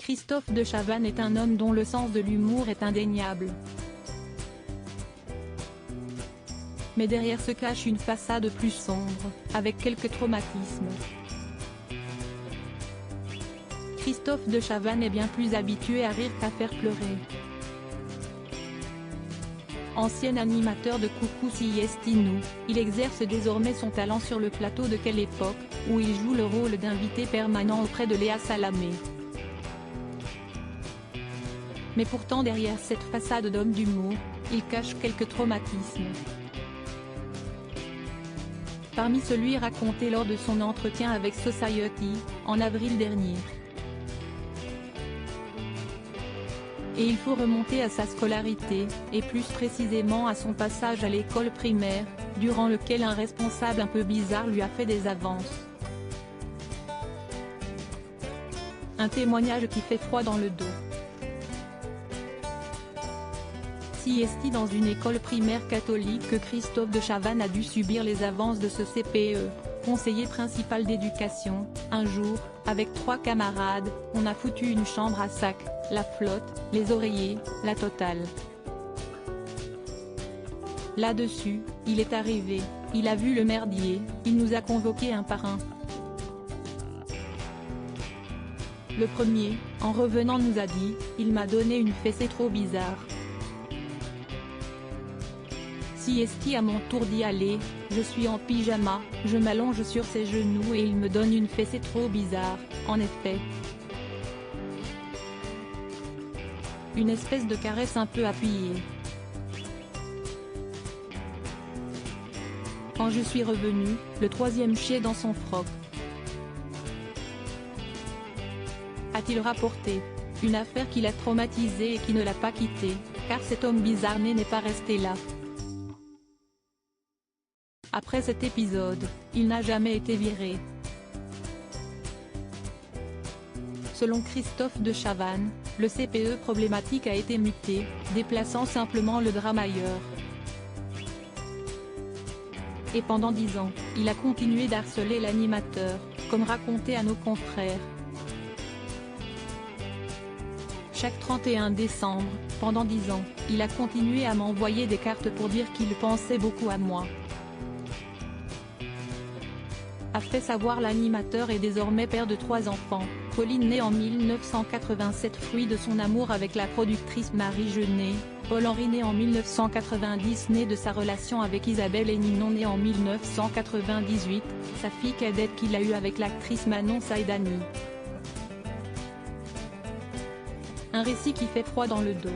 Christophe de Chavannes est un homme dont le sens de l'humour est indéniable. Mais derrière se cache une façade plus sombre, avec quelques traumatismes. Christophe de Chavannes est bien plus habitué à rire qu'à faire pleurer. Ancien animateur de Coucou si est nous, il exerce désormais son talent sur le plateau de Quelle époque, où il joue le rôle d'invité permanent auprès de Léa Salamé. Mais pourtant derrière cette façade d'homme d'humour, il cache quelques traumatismes. Parmi celui raconté lors de son entretien avec Society, en avril dernier. Et il faut remonter à sa scolarité, et plus précisément à son passage à l'école primaire, durant lequel un responsable un peu bizarre lui a fait des avances. Un témoignage qui fait froid dans le dos. Si est dans une école primaire catholique que Christophe de Chavannes a dû subir les avances de ce CPE, conseiller principal d'éducation. Un jour, avec 3 camarades, on a foutu une chambre à sac, la flotte, les oreillers, la totale. Là-dessus, il est arrivé, il a vu le merdier, il nous a convoqués un par un. Le premier, en revenant nous a dit, il m'a donné une fessée trop bizarre. Si est à mon tour d'y aller, je suis en pyjama, je m'allonge sur ses genoux et il me donne une fessée trop bizarre, en effet. Une espèce de caresse un peu appuyée. Quand je suis revenu, le troisième chiait dans son froc. A-t-il rapporté. Une affaire qui l'a traumatisé et qui ne l'a pas quitté, car cet homme bizarre n'est pas resté là. Après cet épisode, il n'a jamais été viré. Selon Christophe de Chavannes, le CPE problématique a été muté, déplaçant simplement le drame ailleurs. Et pendant 10 ans, il a continué d'harceler l'animateur, comme raconté à nos confrères. Chaque 31 décembre, pendant 10 ans, il a continué à m'envoyer des cartes pour dire qu'il pensait beaucoup à moi. A fait savoir l'animateur est désormais père de 3 enfants, Pauline née en 1987 fruit de son amour avec la productrice Marie Jeunet, Paul-Henri né en 1990 né de sa relation avec Isabelle et Ninon née en 1998, sa fille cadette qu'il a eue avec l'actrice Manon Saïdani. Un récit qui fait froid dans le dos.